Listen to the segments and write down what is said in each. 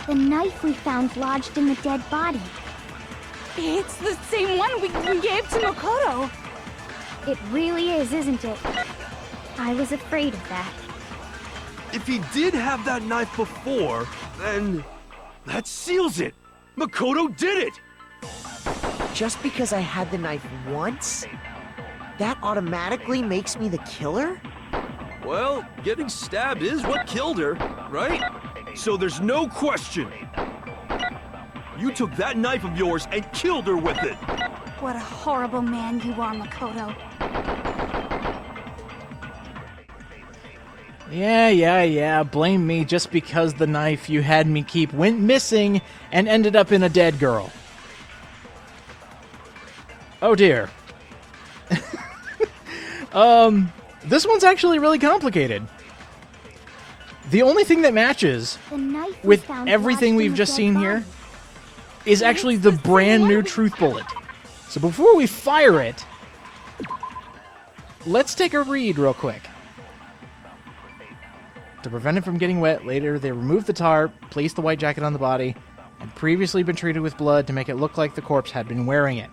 The knife we found lodged in the dead body. It's the same one we gave to Makoto. It really is, isn't it? I was afraid of that. If he did have that knife before, then that seals it. Makoto did it. Just because I had the knife once? That automatically makes me the killer? Well, getting stabbed is what killed her, right? So there's no question. You took that knife of yours and killed her with it. What a horrible man you are, Makoto. Yeah. Blame me just because the knife you had me keep went missing and ended up in a dead girl. Oh dear. This one's actually really complicated. The only thing that matches with everything we've just seen here is actually the brand new truth bullet. So before we fire it, let's take a read real quick. To prevent it from getting wet, later they removed the tarp, placed the white jacket on the body, and previously been treated with blood to make it look like the corpse had been wearing it.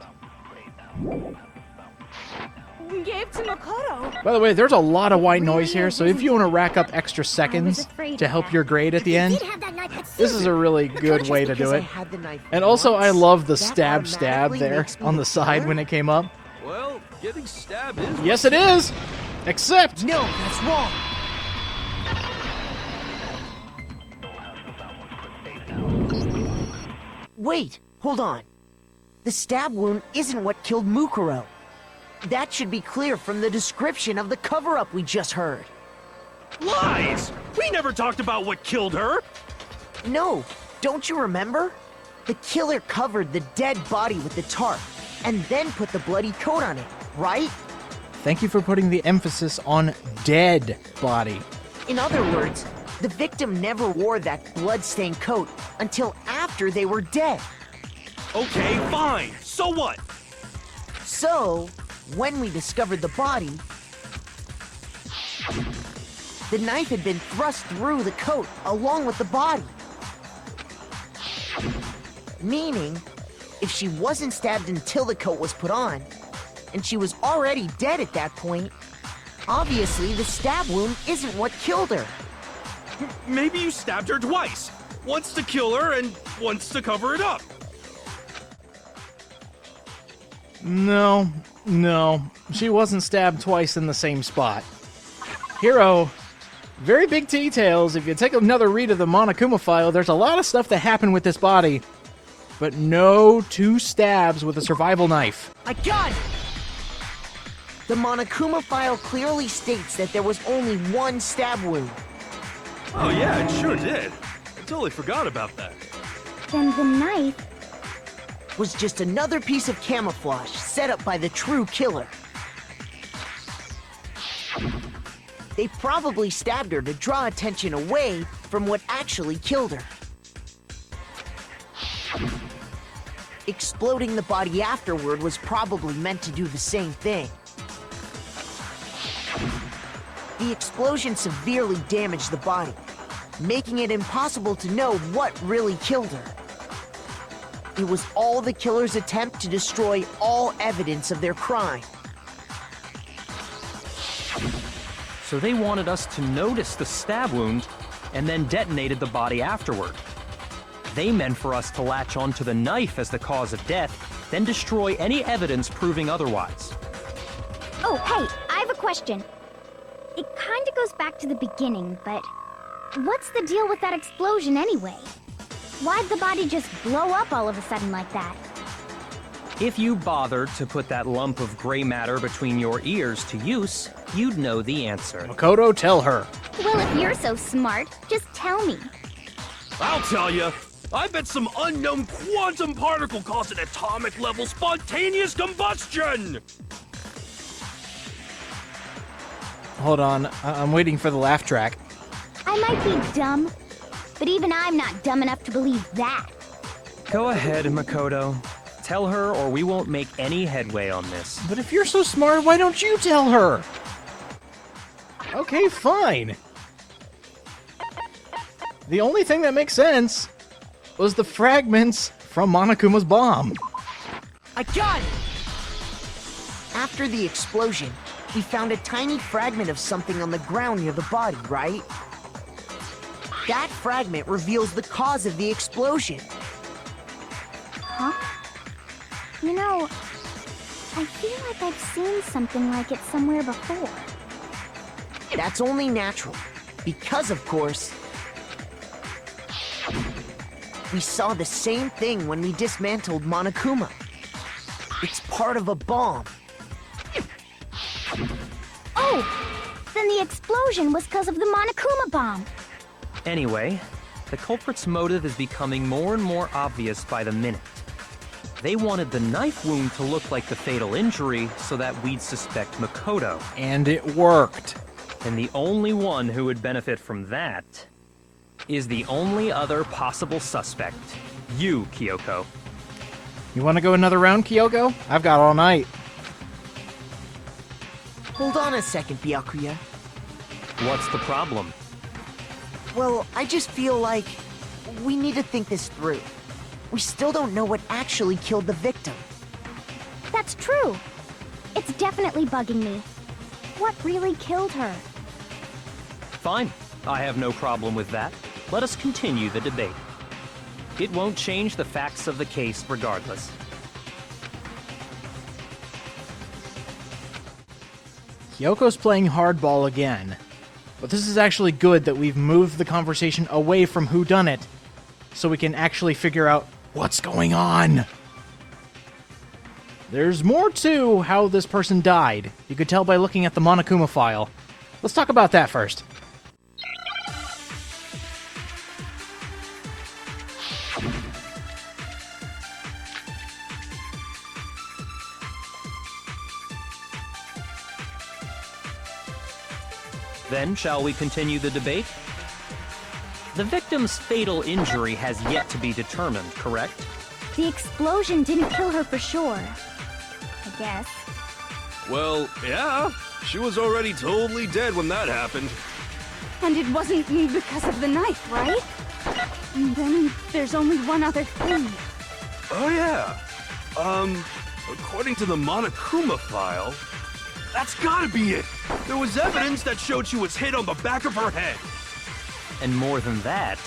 We gave to Makoto. By the way, there's a lot of white noise here, so if you want to rack up extra seconds to help your grade at the end, this is a really good way to do it. And also, I love the stab there on the side when it came up. Well, getting stabbed is... Yes, it is! Except... No, that's wrong! Wait, hold on. The stab wound isn't what killed Mukuro. That should be clear from the description of the cover-up we just heard. Lies! We never talked about what killed her! No, don't you remember? The killer covered the dead body with the tarp, and then put the bloody coat on it, right? Thank you for putting the emphasis on dead body. In other words, the victim never wore that blood-stained coat until after they were dead. Okay, fine. So what? So, when we discovered the body, the knife had been thrust through the coat along with the body. Meaning, if she wasn't stabbed until the coat was put on, and she was already dead at that point, obviously the stab wound isn't what killed her. Maybe you stabbed her twice. Once to kill her and once to cover it up. No. She wasn't stabbed twice in the same spot. Hero, very big details. If you take another read of the Monokuma file, there's a lot of stuff that happened with this body, but no 2 stabs with a survival knife. I got it! The Monokuma file clearly states that there was only 1 stab wound. Oh yeah, it sure did. I totally forgot about that. Then the knife was just another piece of camouflage set up by the true killer. They probably stabbed her to draw attention away from what actually killed her. Exploding the body afterward was probably meant to do the same thing. The explosion severely damaged the body, making it impossible to know what really killed her. It was all the killer's attempt to destroy all evidence of their crime. So they wanted us to notice the stab wound and then detonated the body afterward. They meant for us to latch onto the knife as the cause of death, then destroy any evidence proving otherwise. Oh, hey, I have a question. It kinda goes back to the beginning, but what's the deal with that explosion anyway? Why'd the body just blow up all of a sudden like that? If you bothered to put that lump of gray matter between your ears to use, you'd know the answer. Makoto, tell her. Well, if you're so smart, just tell me. I'll tell you. I bet some unknown quantum particle caused an atomic-level spontaneous combustion! Hold on, I'm waiting for the laugh track. I might be dumb, but even I'm not dumb enough to believe that. Go ahead, Makoto. Tell her or we won't make any headway on this. But if you're so smart, why don't you tell her? Okay, fine. The only thing that makes sense was the fragments from Monokuma's bomb. I got it! After the explosion, we found a tiny fragment of something on the ground near the body, right? That fragment reveals the cause of the explosion. Huh? You know, I feel like I've seen something like it somewhere before. That's only natural, because of course, we saw the same thing when we dismantled Monokuma. It's part of a bomb. Oh! Then the explosion was because of the Monokuma bomb. Anyway, the culprit's motive is becoming more and more obvious by the minute. They wanted the knife wound to look like the fatal injury so that we'd suspect Makoto. And it worked. And the only one who would benefit from that is the only other possible suspect. You, Kyoko. You want to go another round, Kyoko? I've got all night. Hold on a second, Byakuya. What's the problem? Well, I just feel like we need to think this through. We still don't know what actually killed the victim. That's true. It's definitely bugging me. What really killed her? Fine. I have no problem with that. Let us continue the debate. It won't change the facts of the case regardless. Kyoko's playing hardball again. But this is actually good that we've moved the conversation away from whodunit so we can actually figure out what's going on. There's more to how this person died. You could tell by looking at the Monokuma file. Let's talk about that first. Then, shall we continue the debate? The victim's fatal injury has yet to be determined, correct? The explosion didn't kill her for sure. I guess. Well, yeah. She was already totally dead when that happened. And it wasn't because of the knife, right? And then there's only one other thing. Oh, yeah. According to the Monokuma file, that's gotta be it. There was evidence that showed she was hit on the back of her head. And more than that,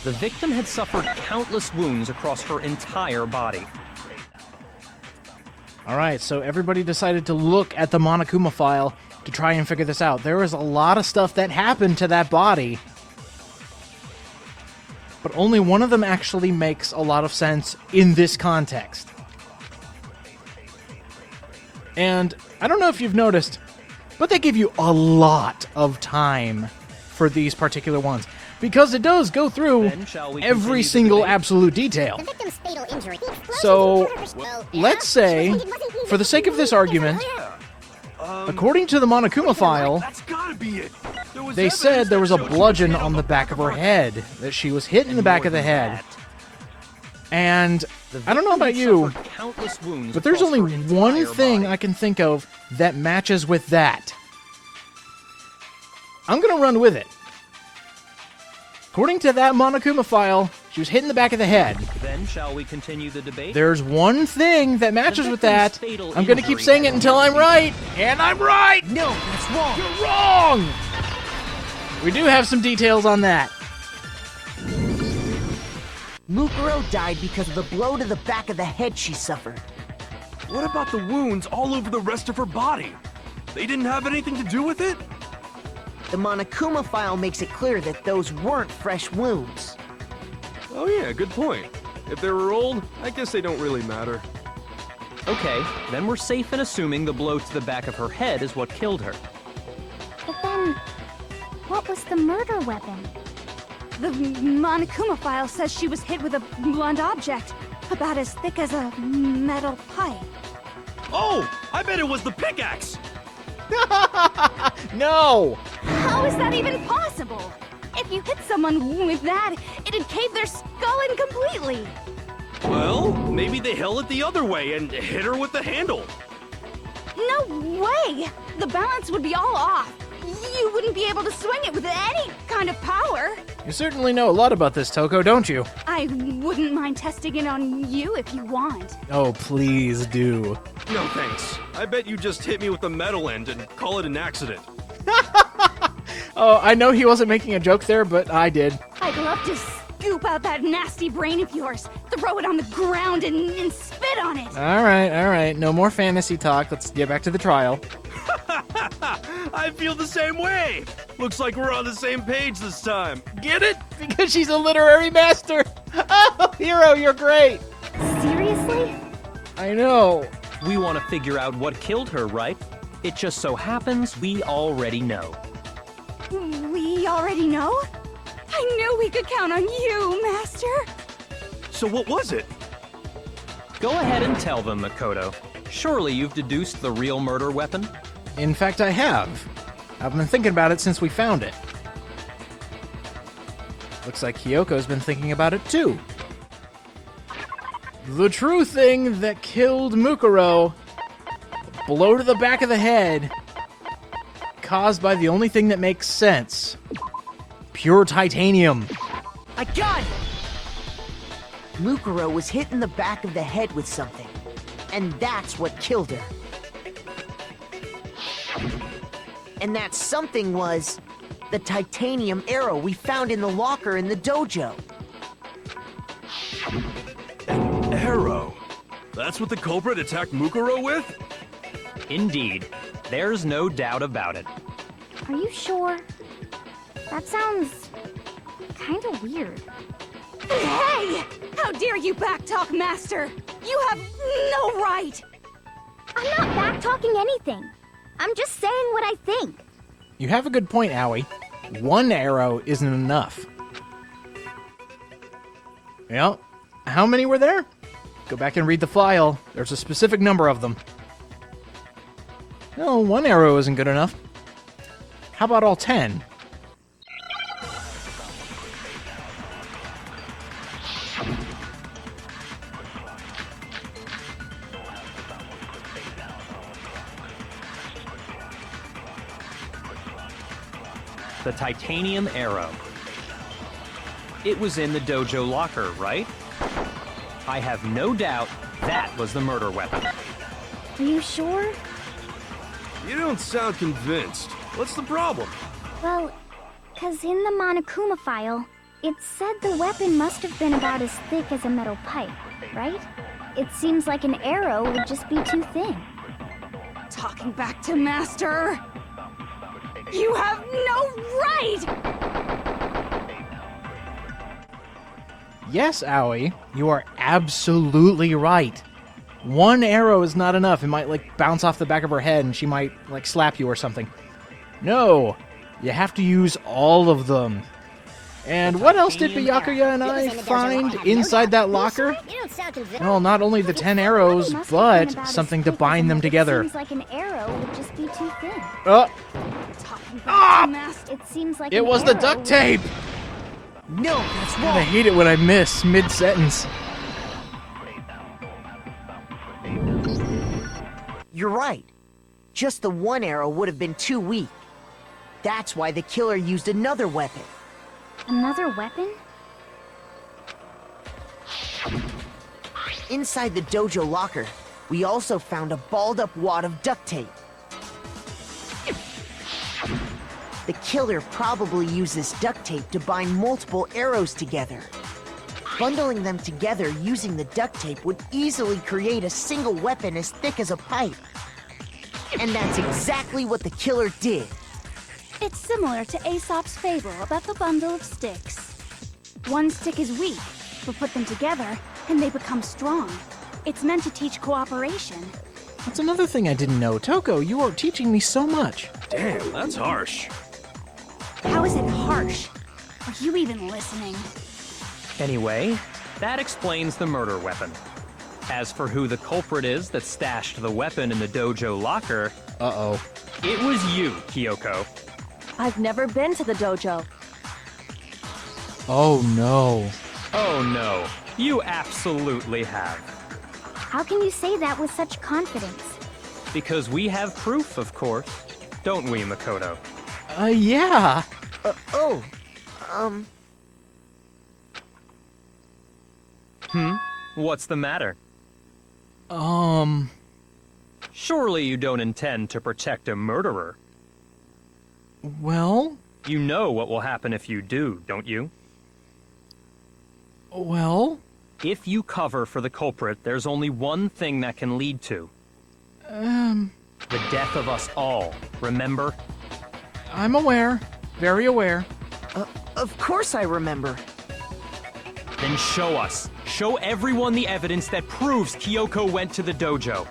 the victim had suffered countless wounds across her entire body. Alright, so everybody decided to look at the Monokuma file to try and figure this out. There was a lot of stuff that happened to that body, but only one of them actually makes a lot of sense in this context. And I don't know if you've noticed, but they give you a lot of time for these particular ones, because it does go through every single absolute detail. So, let's say, for the sake of this argument, according to the Monokuma file, That's gotta be it. There was they said there was a evidence that showed she bludgeon hit on the back of her head, that she was hit in the back of the head. And I don't know about you, but there's only one thing I can think of that matches with that. I'm gonna run with it. According to that Monokuma file, she was hit in the back of the head. Then shall we continue the debate? There's one thing that matches The with that. victim's fatal I'm gonna keep injury saying it has until I'm right, and I'm right! No, that's wrong. You're wrong! We do have some details on that. Mukuro died because of the blow to the back of the head she suffered. What about the wounds all over the rest of her body? They didn't have anything to do with it? The Monokuma file makes it clear that those weren't fresh wounds. Oh yeah, good point. If they were old, I guess they don't really matter. Okay, then we're safe in assuming the blow to the back of her head is what killed her. But then, what was the murder weapon? The Monokuma file says she was hit with a blunt object, about as thick as a metal pipe. Oh, I bet it was the pickaxe! No! How is that even possible? If you hit someone with that, it'd cave their skull in completely. Well, maybe they held it the other way and hit her with the handle. No way! The balance would be all off. You wouldn't be able to swing it with any kind of power. You certainly know a lot about this, Toko, don't you? I wouldn't mind testing it on you if you want. Oh, please do. No thanks. I bet you just hit me with the metal end and call it an accident. Oh, I know he wasn't making a joke there, but I did. I'd love to scoop out that nasty brain of yours, throw it on the ground, and spit on it. All right. No more fantasy talk. Let's get back to the trial. I feel the same way. Looks like we're on the same page this time. Get it? Because she's a literary master. Oh, Hero, you're great. Seriously? I know. We want to figure out what killed her, right? It just so happens we already know. We already know? I knew we could count on you, Master. So what was it? Go ahead and tell them, Makoto. Surely you've deduced the real murder weapon? In fact, I have. I've been thinking about it since we found it. Looks like Kyoko's been thinking about it too. The true thing that killed Mukuro, a blow to the back of the head, caused by the only thing that makes sense. Pure titanium. I got it! Mukuro was hit in the back of the head with something, and that's what killed her. And that something was the titanium arrow we found in the locker in the dojo. An arrow? That's what the culprit attacked Mukuro with? Indeed. There's no doubt about it. Are you sure? That sounds kind of weird. Hey! How dare you backtalk, Master? You have no right! I'm not back-talking anything. I'm just saying what I think. You have a good point, Aoi. One arrow isn't enough. Well, how many were there? Go back and read the file. There's a specific number of them. No, one arrow isn't good enough. How about all 10? The titanium arrow. It was in the dojo locker, right? I have no doubt that was the murder weapon. Are you sure? You don't sound convinced. What's the problem? Well, 'cause in the Monokuma file, it said the weapon must have been about as thick as a metal pipe, right? It seems like an arrow would just be too thin. Talking back to Master. You have no right! Yes, Aoi, you are absolutely right. One arrow is not enough. It might, bounce off the back of her head and she might, slap you or something. No, you have to use all of them. And what else did Byakuya and I find inside that locker? Well, not only the 10 arrows, Must have been but about as something to thick as bind a- them together. It seems like an arrow would just be too thin. Oh, Talking back to Master. It seems like it an was the arrow duct would- tape! No, that's God, I wrong. hate it when I miss mid-sentence. You're right. Just the one arrow would have been too weak. That's why the killer used another weapon. Another weapon? Inside the dojo locker, we also found a balled-up wad of duct tape. The killer probably uses duct tape to bind multiple arrows together. Bundling them together using the duct tape would easily create a single weapon as thick as a pipe. And that's exactly what the killer did. It's similar to Aesop's fable about the bundle of sticks. One stick is weak, but put them together, and they become strong. It's meant to teach cooperation. That's another thing I didn't know. Toko, you are teaching me so much. Damn, that's harsh. How is it harsh? Are you even listening? Anyway, that explains the murder weapon. As for who the culprit is that stashed the weapon in the dojo locker, Uh-oh. it was you, Kyoko. I've never been to the dojo. Oh, no. Oh no, you absolutely have. How can you say that with such confidence? Because we have proof, of course. Don't we, Makoto? Yeah. What's the matter? Um, Surely you don't intend to protect a murderer. well, You know what will happen if you do, don't you? well, If you cover for the culprit, there's only one thing that can lead to. The death of us all, remember? I'm aware. Very aware. Of course I remember. Then show us. Show everyone the evidence that proves Kyoko went to the dojo.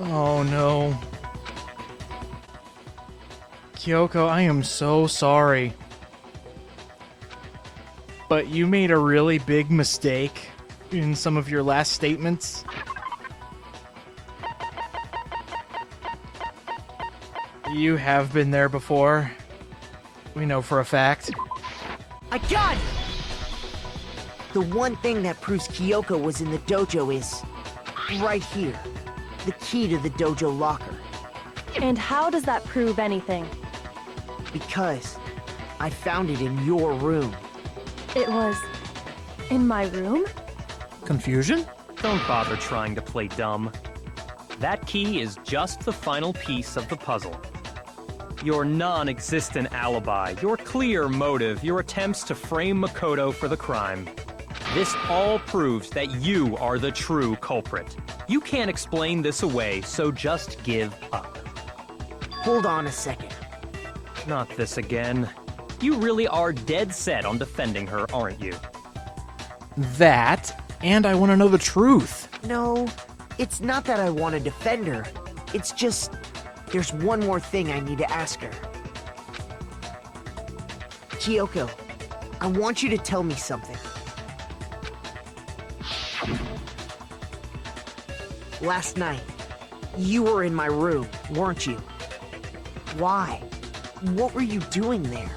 Oh no. Kyoko, I am so sorry. But you made a really big mistake in some of your last statements. You have been there before. We know for a fact. I got it! The one thing that proves Kyoko was in the dojo is right here. The key to the dojo locker. And how does that prove anything? Because I found it in your room. It was in my room? Confusion? Don't bother trying to play dumb. That key is just the final piece of the puzzle. Your non-existent alibi, your clear motive, your attempts to frame Makoto for the crime. This all proves that you are the true culprit. You can't explain this away, so just give up. Hold on a second. Not this again. You really are dead set on defending her, aren't you? That, and I want to know the truth. No, it's not that I want to defend her. It's just, there's one more thing I need to ask her. Kyoko, I want you to tell me something. Last night, you were in my room, weren't you? Why? What were you doing there?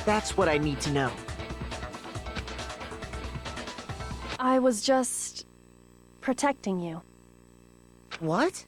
That's what I need to know. I was just protecting you. What?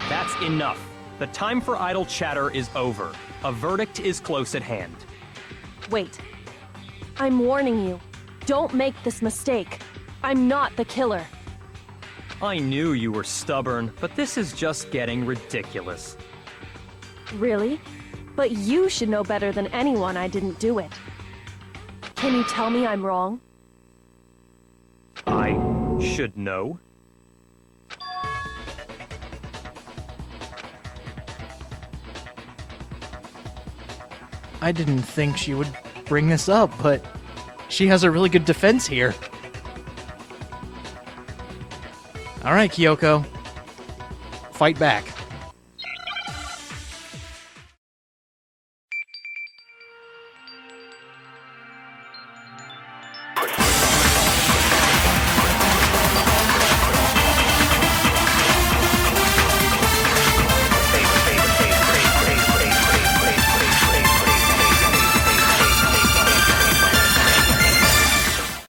That's enough. The time for idle chatter is over. A verdict is close at hand. Wait. I'm warning you. Don't make this mistake. I'm not the killer. I knew you were stubborn, but this is just getting ridiculous. Really? But you should know better than anyone I didn't do it. Can you tell me I'm wrong? I should know. I didn't think she would bring this up, but she has a really good defense here. All right, Kyoko. Fight back.